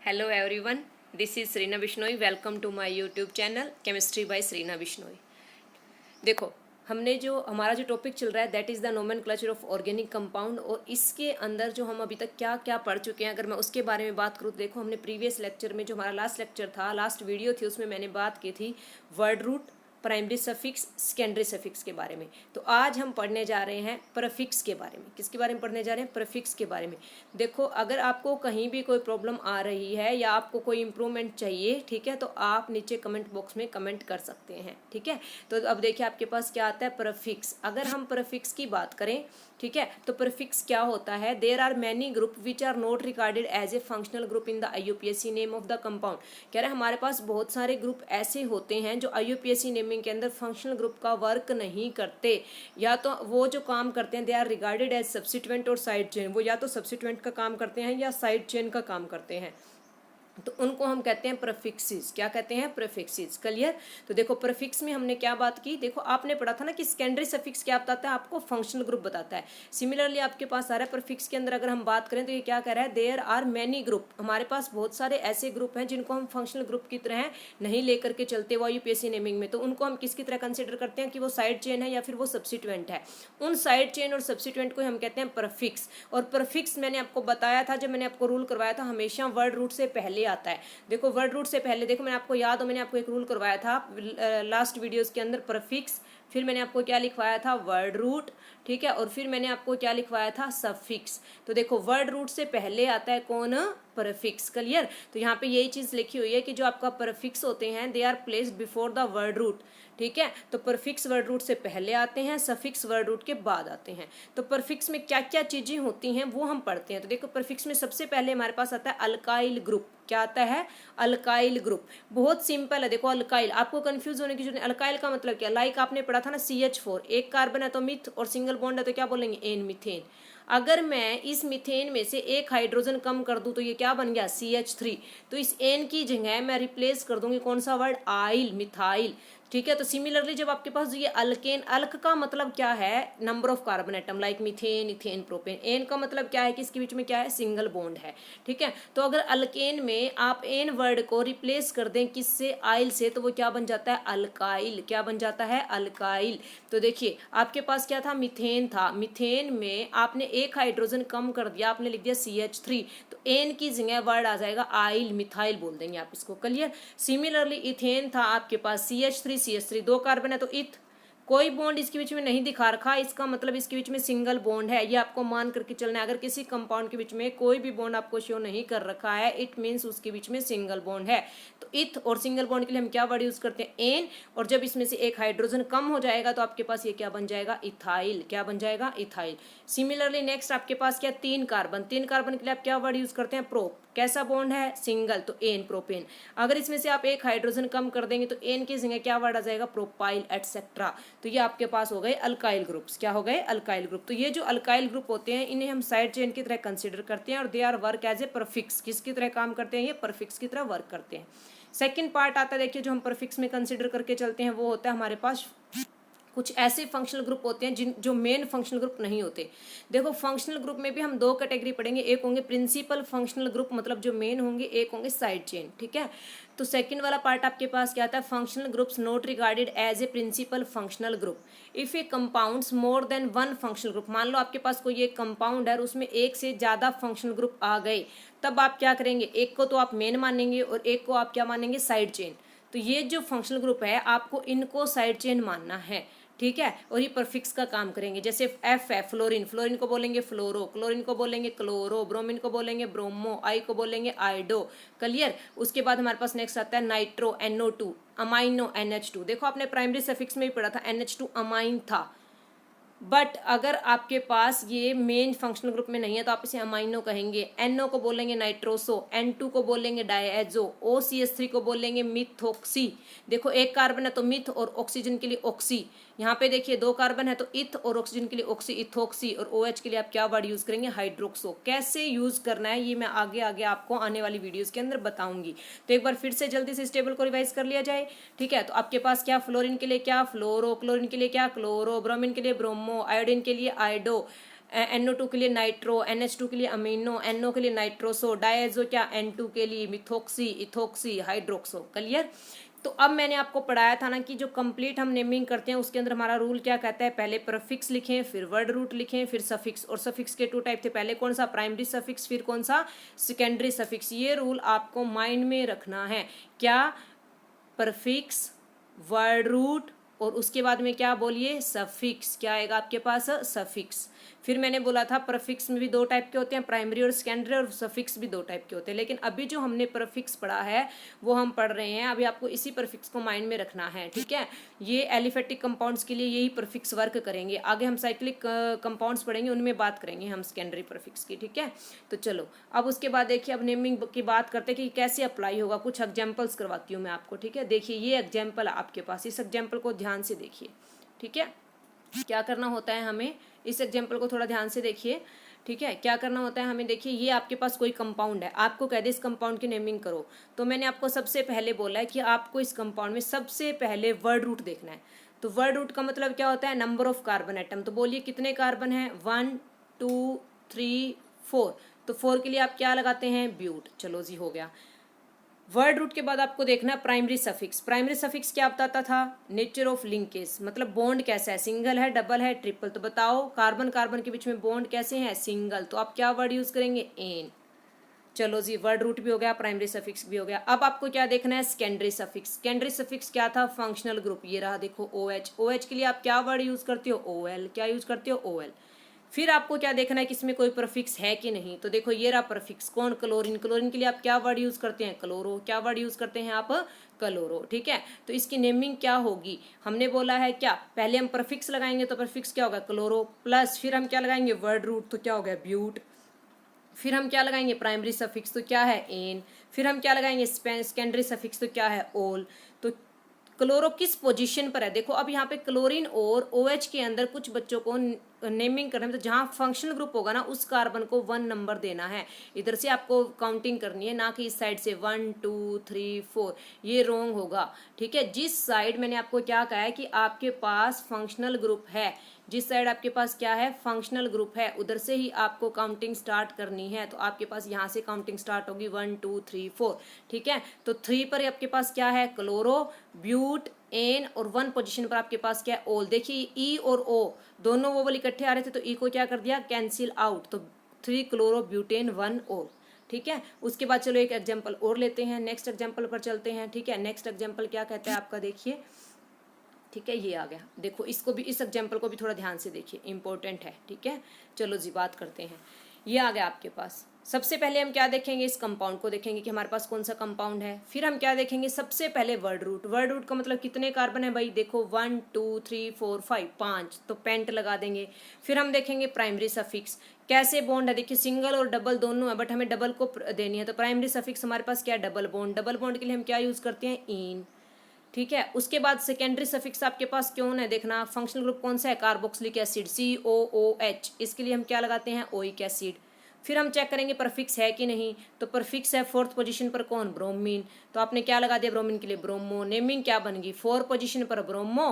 Hello everyone, this is Shrina Bishnoi. Welcome to my YouTube channel chemistry by Shrina Bishnoi. देखो, हमने जो हमारा जो टॉपिक चल रहा है that is the nomenclature of organic compound, और इसके अंदर जो हम अभी तक क्या क्या पढ़ चुके हैं अगर मैं उसके बारे में बात करूँ तो देखो, हमने प्रीवियस लेक्चर में जो हमारा लास्ट लेक्चर था, लास्ट वीडियो थी, उसमें मैंने बात की थी word root, primary suffix, secondary suffix के बारे में। तो आज हम पढ़ने जा रहे हैं प्रीफिक्स के बारे में। किसके बारे में पढ़ने जा रहे हैं? प्रीफिक्स के बारे में। देखो, अगर आपको कहीं भी कोई प्रॉब्लम आ रही है या आपको कोई इम्प्रूवमेंट चाहिए, ठीक है, तो आप नीचे कमेंट बॉक्स में कमेंट कर सकते हैं। ठीक है, तो अब देखिए आपके पास क्या आता है, प्रीफिक्स। अगर हम प्रीफिक्स की बात करें, ठीक है, तो प्रीफिक्स क्या होता है? There are many group which are not regarded as a functional group in the IUPAC name of the compound. कह रहे हैं हमारे पास बहुत सारे ग्रुप ऐसे होते हैं जो IUPAC नेमिंग के अंदर फंक्शनल ग्रुप का वर्क नहीं करते, या तो वो जो काम करते हैं they are regarded as substituent और साइड चेन। वो या तो सब्स्टिट्यूएंट का काम करते हैं या साइड चेन का काम करते हैं, तो उनको हम कहते हैं प्रीफिक्सेस। क्या कहते हैं? प्रीफिक्सेस। क्लियर? तो देखो, प्रीफिक्स में हमने क्या बात की, देखो आपने पढ़ा था ना कि सेकेंडरी सफिक्स क्या बताता है? आपको फंक्शनल ग्रुप बताता है। सिमिलरली आपके पास आ रहा है प्रीफिक्स के अंदर अगर हम बात करें तो ये क्या कह रहा है? There are many group. हमारे पास बहुत सारे ऐसे ग्रुप हैं जिनको हम फंक्शनल ग्रुप की तरह नहीं लेकर के चलते वो IUPAC नेमिंग में, तो उनको हम किसकी तरह कंसिडर करते हैं कि वो साइड चेन है या फिर वो सब्स्टिट्यूएंट है। उन साइड चेन और सब्स्टिट्यूएंट को हम कहते हैं प्रीफिक्स। और प्रीफिक्स मैंने आपको बताया था, जब मैंने आपको रूल करवाया था, हमेशा वर्ड रूट से पहले आता है। देखो, वर्ड रूट से पहले, देखो मैंने आपको याद हो, मैंने आपको एक रूल करवाया था लास्ट वीडियोस के अंदर, प्रीफिक्स, फिर मैंने आपको क्या लिखवाया था? वर्ड रूट, ठीक है, और फिर मैंने आपको क्या लिखवाया था? सफिक्स। तो देखो, वर्ड रूट से पहले आता है कौन? प्रीफिक्स। क्लियर? तो यहाँ पे यही चीज लिखी हुई है कि जो आपका प्रीफिक्स होते हैं they are placed before the word root. ठीक है, तो प्रीफिक्स वर्ड रूट से पहले आते हैं, सफिक्स वर्ड रूट के बाद आते हैं। तो प्रीफिक्स में क्या क्या चीजें होती हैं वो हम पढ़ते हैं। तो देखो, प्रीफिक्स में सबसे पहले हमारे पास आता है अल्काइल ग्रुप। क्या आता है? Alkyl group. बहुत सिंपल है। देखो, अल्काइल, आपको कंफ्यूज होने की जरूरत नहीं। अल्काइल का मतलब क्या? लाइक आपने पढ़ा था ना, CH4, एक कार्बन है तो मिथ, और सिंगल बॉन्ड है तो क्या बोलेंगे? N, methane. अगर मैं इस मीथेन में से एक हाइड्रोजन कम कर दूं तो ये क्या बन गया? CH3। तो इस एन की जगह मैं रिप्लेस कर दूंगी कौन सा वर्ड? आइल, मिथाइल। ठीक है, तो सिमिलरली जब आपके पास ये अल्केन, अल्क का मतलब क्या है? Number of carbon atom, like methane, ethane, propane. N का मतलब क्या है कि इसके बीच में क्या है? सिंगल बॉन्ड है। ठीक है, तो अगर अल्केन में आप एन वर्ड को रिप्लेस कर दें किससे? आइल से, तो वो क्या बन जाता है? अल्काइल। क्या बन जाता है? अल्काइल। तो देखिए, आपके पास क्या था? मीथेन था। मीथेन में आपने एक हाइड्रोजन कम कर दिया, आपने लिख दिया CH3, तो एन की जगह वर्ड आ जाएगा आइल, मिथाइल बोल देंगे आप इसको। क्लियर? सिमिलरली इथेन था आपके पास, CH3, दो कार्बन है तो इथ, कोई बॉन्ड इसके बीच में नहीं दिखा रखा, इसका मतलब इसके बीच में सिंगल बॉन्ड है, ये आपको मान करके चलना है। अगर किसी कंपाउंड के बीच में कोई भी बॉन्ड आपको शो नहीं कर रखा है, इट मीन्स उसके बीच में सिंगल बॉन्ड है। तो इथ और सिंगल बॉन्ड के लिए हम क्या वर्ड यूज करते हैं? एन, और जब इसमें से एक हाइड्रोजन कम हो जाएगा तो आपके पास ये क्या बन जाएगा? इथाइल। क्या बन जाएगा? इथाइल। सिमिलरली नेक्स्ट आपके पास क्या? तीन कार्बन के लिए आप क्या वर्ड यूज करते हैं? प्रोप। कैसा बॉन्ड है? सिंगल, तो एन, प्रोपेन। अगर इसमें से आप एक हाइड्रोजन कम कर देंगे तो एन की जगह क्या वर्ड आ जाएगा? Propyl, etcetera. तो ये आपके पास हो गए अल्काइल ग्रुप्स। क्या हो गए? Alkyl group. तो ये जो अल्काइल ग्रुप होते हैं इन्हें हम साइड चेन की तरह कंसीडर करते हैं, और they are work as a prefix. किसकी तरह काम करते हैं? ये प्रीफिक्स की तरह वर्क करते हैं। सेकंड पार्ट आता है, देखिए, जो हम प्रीफिक्स में कंसीडर करके चलते हैं वो होता है हमारे पास कुछ ऐसे फंक्शनल ग्रुप होते हैं जो मेन फंक्शनल ग्रुप नहीं होते। देखो, फंक्शनल ग्रुप में भी हम दो कैटेगरी पढ़ेंगे, एक होंगे प्रिंसिपल फंक्शनल ग्रुप, मतलब जो मेन होंगे, एक होंगे साइड चेन। ठीक है, तो सेकंड वाला पार्ट आपके पास क्या आता है? Functional groups not regarded as a principal functional group if a compounds more than one functional group. मान लो आपके पास कोई एक कंपाउंड है और उसमें एक से ज्यादा फंक्शनल ग्रुप आ गए, तब आप क्या करेंगे? एक को तो आप मेन मानेंगे और एक को आप क्या मानेंगे? Side chain. तो ये जो फंक्शनल ग्रुप है आपको इनको साइड चेन मानना है। ठीक है, और ये प्रीफिक्स का काम करेंगे। जैसे F है फ्लोरीन, फ्लोरीन को बोलेंगे फ्लोरो, क्लोरीन को बोलेंगे क्लोरो, ब्रोमीन को बोलेंगे ब्रोमो, आई को बोलेंगे आइडो। क्लियर? उसके बाद हमारे पास नेक्स्ट आता है नाइट्रो, NO2, अमाइनो, NH2। देखो, आपने प्राइमरी सफिक्स में भी पढ़ा था NH2 अमाइन था, बट अगर आपके पास ये मेन फंक्शनल ग्रुप में नहीं है तो आप इसे अमाइनो कहेंगे। NO को बोलेंगे नाइट्रोसो, N2 को बोलेंगे डायएजो, OCH3 को बोलेंगे मिथोक्सी। देखो, एक कार्बन है तो मिथ और ऑक्सीजन के लिए ऑक्सी। यहाँ पे देखिए, दो कार्बन है तो इथ और ऑक्सीजन के लिए ऑक्सी, इथोक्सी, और OH के लिए आप क्या वर्ड यूज करेंगे? हाइड्रोक्सो। कैसे यूज करना है ये मैं आगे आगे आपको आने वाली वीडियोस के अंदर बताऊंगी। तो एक बार फिर से जल्दी से इस टेबल को रिवाइज कर लिया जाए। ठीक है, तो आपके पास क्या? फ्लोरीन के लिए क्या? फ्लोरो, क्लोरीन के लिए क्या? क्लोरो, ब्रोमीन के लिए ब्रोमो, आयोडीन के लिए आइडो, NO2 के लिए नाइट्रो, NH2 के लिए अमीनो, NO के लिए नाइट्रोसो, डायजो क्या N2 के लिए मिथोक्सी, इथोक्सी, हाइड्रोक्सो। क्लियर। तो अब मैंने आपको पढ़ाया था ना कि जो कंप्लीट हम नेमिंग करते हैं उसके अंदर हमारा रूल क्या कहता है, पहले प्रीफिक्स लिखें, फिर वर्ड रूट लिखें, फिर सफिक्स। और सफिक्स के 2 टाइप थे, पहले कौन सा, प्राइमरी सफिक्स, फिर कौन सा, सेकेंडरी सफिक्स। ये रूल आपको माइंड में रखना है। क्या, प्रीफिक्स, वर्ड रूट, और उसके बाद में क्या बोलिए, सफिक्स। क्या आएगा आपके पास, सफिक्स। फिर मैंने बोला था प्रीफिक्स में भी 2 टाइप के होते हैं, प्राइमरी और सेकेंडरी, और सफिक्स भी 2 टाइप के होते हैं। लेकिन अभी जो हमने प्रीफिक्स पढ़ा है वो हम पढ़ रहे हैं, अभी आपको इसी प्रीफिक्स को माइंड में रखना है, ठीक है। ये एलिफेटिक कंपाउंड्स के लिए यही प्रीफिक्स वर्क करेंगे। आगे हम साइक्लिक कंपाउंड्स पढ़ेंगे, उनमें बात करेंगे हम सेकेंडरी प्रीफिक्स की, ठीक है। तो चलो अब उसके बाद देखिए, अब नेमिंग की बात करते हैं कि कैसे अप्लाई होगा। कुछ एग्जाम्पल्स करवाती हूँ मैं आपको, ठीक है। देखिए ये एग्जाम्पल आपके पास, इस एग्जाम्पल को ध्यान से देखिए, ठीक है। क्या करना होता है हमें, इस एग्जाम्पल को थोड़ा ध्यान से देखिए, ठीक है। क्या करना होता है हमें, देखिए ये आपके पास कोई कंपाउंड है, आपको कह दे इस कंपाउंड की नेमिंग करो। तो मैंने आपको सबसे पहले बोला है कि आपको इस कंपाउंड में सबसे पहले वर्ड रूट देखना है। तो वर्ड रूट का मतलब क्या होता है, नंबर ऑफ कार्बन एटम। तो बोलिए कितने कार्बन है, 1 2 3 4। तो 4 के लिए आप क्या लगाते हैं, ब्यूट। चलो जी, हो गया। वर्ड रूट के बाद आपको देखना है प्राइमरी सफिक्स। प्राइमरी सफिक्स क्या बताता था, नेचर ऑफ लिंकेज, मतलब बॉन्ड कैसा है, सिंगल है, डबल है, ट्रिपल। तो बताओ कार्बन कार्बन के बीच में बॉन्ड कैसे हैं, सिंगल। तो आप क्या वर्ड यूज करेंगे, एन। चलो जी, वर्ड रूट भी हो गया, प्राइमरी सफिक्स भी हो गया। अब आपको क्या देखना है, सेकेंडरी सफिक्स। सेकेंडरी सफिक्स क्या था, फंक्शनल ग्रुप। ये रहा देखो, OH। OH के लिए आप क्या वर्ड यूज करते हो, OL। क्या यूज करते हो, OL। फिर आपको क्या देखना है कि इसमें कोई प्रीफिक्स है कि नहीं। तो देखो ये रहा प्रीफिक्स, कौन, क्लोरीन। क्लोरीन के लिए आप क्या वर्ड यूज करते हैं, क्लोरो। क्या वर्ड यूज करते हैं आप, क्लोरो, ठीक है। तो इसकी नेमिंग क्या होगी, हमने बोला है क्या, पहले हम प्रीफिक्स लगाएंगे तो प्रीफिक्स क्या होगा, क्लोरो, प्लस फिर हम क्या लगाएंगे, वर्ड रूट, तो क्या हो गया, ब्यूट। फिर हम क्या लगाएंगे, प्राइमरी सफिक्स, तो क्या है, एन। फिर हम क्या लगाएंगे, सेकेंडरी सफिक्स, तो क्या है, ओल। तो क्लोरो किस पोजीशन पर है, देखो अब यहाँ पे क्लोरीन और OH के अंदर कुछ बच्चों को नेमिंग करने में, तो जहाँ फंक्शनल ग्रुप होगा ना उस कार्बन को 1 नंबर देना है। इधर से आपको काउंटिंग करनी है, ना कि इस साइड से 1 2 3 4, ये रॉन्ग होगा, ठीक है। जिस साइड मैंने आपको क्या कहा है कि आपके पास फंक्शनल ग्रुप है, जिस साइड आपके पास क्या है, फंक्शनल ग्रुप है, उधर से ही आपको काउंटिंग स्टार्ट करनी है। तो आपके पास यहाँ से काउंटिंग स्टार्ट होगी 1 2 3 4, ठीक है। तो 3 पर आपके पास क्या है, क्लोरो, ब्यूट, एन, और 1 पोजीशन पर आपके पास क्या है, ओल। देखिए ई और ओ दोनों वो वाले इकट्ठे आ रहे थे, तो ई को क्या कर दिया, कैंसिल आउट। तो 3 क्लोरो ब्यूटेन 1 ओल, ठीक है। उसके बाद चलो एक एग्जाम्पल और लेते हैं, नेक्स्ट एग्जाम्पल पर चलते हैं, ठीक है। नेक्स्ट एग्जाम्पल क्या कहते हैं आपका, देखिए, ठीक है, ये आ गया। देखो इसको भी, इस एग्जाम्पल को भी थोड़ा ध्यान से देखिए, इंपॉर्टेंट है, ठीक है। चलो जी बात करते हैं, ये आ गया आपके पास। सबसे पहले हम क्या देखेंगे, इस कंपाउंड को देखेंगे कि हमारे पास कौन सा कंपाउंड है। फिर हम क्या देखेंगे, सबसे पहले वर्ड रूट। वर्ड रूट का मतलब कितने कार्बन है भाई, देखो 1 2 3 4 5, 5, तो पेंट लगा देंगे। फिर हम देखेंगे प्राइमरी सफिक्स, कैसे बॉन्ड है, देखिए सिंगल और डबल दोनों है, बट हमें डबल को देनी है। तो प्राइमरी सफिक्स हमारे पास क्या है, डबल बॉन्ड। डबल बॉन्ड के लिए हम क्या यूज करते हैं, इन, ठीक है। उसके बाद सेकेंडरी सफिक्स आपके पास क्यों है, देखना फंक्शनल ग्रुप कौन सा है, कार्बोक्सिलिक एसिड, COOH। इसके लिए हम क्या लगाते हैं, ओइक एसिड। फिर हम चेक करेंगे परफिक्स है कि नहीं, तो परफिक्स है 4th पोजीशन पर, कौन, ब्रोमीन। तो आपने क्या लगा दिया, ब्रोमीन के लिए ब्रोमो। नेमिंग क्या बनेगी, 4 पोजीशन पर ब्रोमो,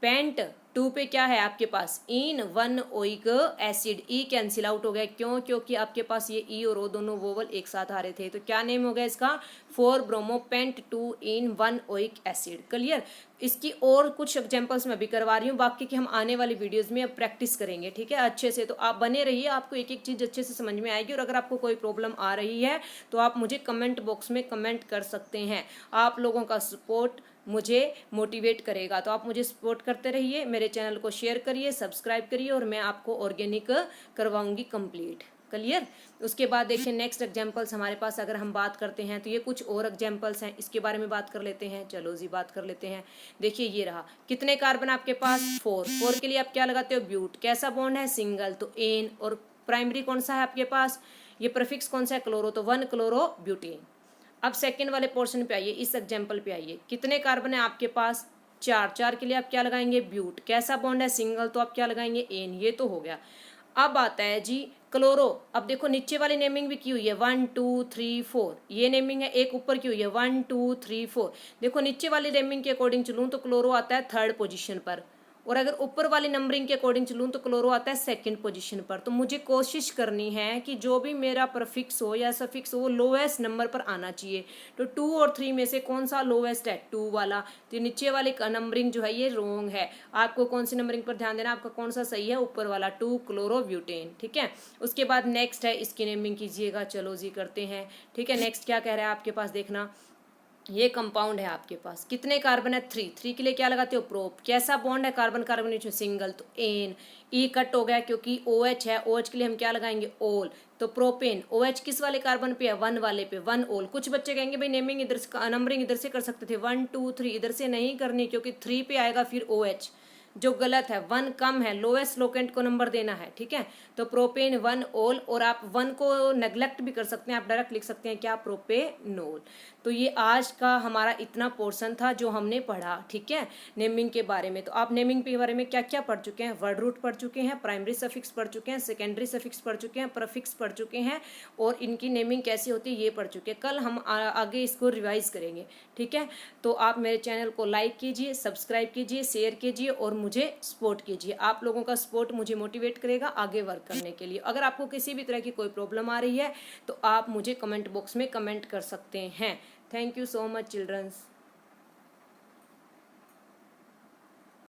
पेंट 2 पे क्या है आपके पास, इन 1 ओइक एसिड। ई कैंसिल आउट हो गया, क्यों, क्योंकि आपके पास ये ई और ओ दोनों वोवल एक साथ आ रहे थे। तो क्या नेम हो गया इसका, 4 ब्रोमो पेंट 2 इन 1 ओइक एसिड। क्लियर। इसकी और कुछ एग्जांपल्स मैं भी करवा रही हूँ, बाकी की हम आने वाली वीडियोस में अब प्रैक्टिस करेंगे, ठीक है, अच्छे से। तो आप बने रहिए, आपको एक एक चीज़ अच्छे से समझ में आएगी। और अगर आपको कोई प्रॉब्लम आ रही है तो आप मुझे कमेंट बॉक्स में कमेंट कर सकते हैं। आप लोगों का सपोर्ट मुझे मोटिवेट करेगा, तो आप मुझे सपोर्ट करते रहिए, मेरे चैनल को शेयर करिए, सब्सक्राइब करिए, और मैं आपको ऑर्गेनिक करवाऊंगी कंप्लीट। क्लियर। उसके बाद देखिए नेक्स्ट एग्जांपल्स हमारे पास अगर हम बात करते हैं तो ये कुछ और एग्जांपल्स हैं, इसके बारे में बात कर लेते हैं। चलो जी बात कर लेते हैं। देखिए ये रहा, कितने कार्बन आपके पास, 4 के लिए आप क्या लगाते हो, ब्यूट। कैसा बॉन्ड है, सिंगल, तो एन। और प्राइमरी कौन सा है आपके पास, ये प्रीफिक्स कौन सा है, क्लोरो, तो 1 क्लोरो ब्यूटेन। अब सेकंड वाले पोर्शन पे आइए, इस एग्जांपल पे आइए, कितने कार्बन है आपके पास, 4 के लिए आप क्या लगाएंगे, ब्यूट। कैसा बॉन्ड है, सिंगल, तो आप क्या लगाएंगे, एन। ये तो हो गया। अब आता है जी क्लोरो। अब देखो नीचे वाली नेमिंग भी की हुई है 1 2 3 4, ये नेमिंग है। एक ऊपर की हुई है 1 2 3 4। देखो नीचे वाली नेमिंग के अकॉर्डिंग चलूँ तो क्लोरो आता है 3rd पोजीशन पर, और अगर ऊपर वाली नंबरिंग के अकॉर्डिंग चलूँ तो क्लोरो आता है सेकंड पोजीशन पर। तो मुझे कोशिश करनी है कि जो भी मेरा प्रफिक्स हो या सफिक्स हो वो लोएस्ट नंबर पर आना चाहिए। तो 2 और 3 में से कौन सा लोएस्ट है? 2 वाला। तो नीचे वाली नंबरिंग जो है ये रॉन्ग है। आपको कौन सी नंबरिंग पर ध्यान देना, आपका कौन सा सही है? ऊपर वाला 2 क्लोरोब्यूटेन। ठीक है, उसके बाद नेक्स्ट है, इसकी नेमिंग कीजिएगा। चलो जी करते हैं। ठीक है, नेक्स्ट क्या कह रहा है आपके पास, देखना। ये कंपाउंड है आपके पास, कितने कार्बन है? 3। 3 के लिए क्या लगाते हो? प्रोप। कैसा बॉन्ड है? कार्बन कार्बन नीचे सिंगल, तो एन। ई कट हो गया क्योंकि OH है, OH के लिए हम क्या लगाएंगे? ओल। तो प्रोपेन। OH किस वाले कार्बन पे है? 1 वाले पे, 1 ओल। कुछ बच्चे कहेंगे भाई नेमिंग इधर से, नंबरिंग इधर से कर सकते थे, 1 2 3, इधर से नहीं करनी क्योंकि 3 पे आएगा फिर OH, जो गलत है। 1 कम है, लोएस्ट लोकेंट को नंबर देना है। ठीक है, तो प्रोपेन 1 ओल, और आप 1 को नेग्लेक्ट भी कर सकते हैं, आप डायरेक्ट लिख सकते हैं क्या? प्रोपेनोल। तो ये आज का हमारा इतना पोर्शन था जो हमने पढ़ा। ठीक है, नेमिंग के बारे में। तो आप नेमिंग के बारे में क्या क्या पढ़ चुके हैं? वर्ड रूट पढ़ चुके हैं, प्राइमरी सफिक्स पढ़ चुके हैं, सेकेंडरी सफिक्स पढ़ चुके हैं, प्रफिक्स पढ़ चुके हैं, और इनकी नेमिंग कैसी होती है ये पढ़ चुके हैं। कल हम आगे इसको रिवाइज करेंगे। ठीक है, तो आप मेरे चैनल को लाइक कीजिए, सब्सक्राइब कीजिए, शेयर कीजिए और मुझे सपोर्ट कीजिए। आप लोगों का सपोर्ट मुझे मोटिवेट करेगा आगे वर्क करने के लिए। अगर आपको किसी भी तरह की कोई प्रॉब्लम आ रही है तो आप मुझे कमेंट बॉक्स में कमेंट कर सकते हैं। Thank you so much, children.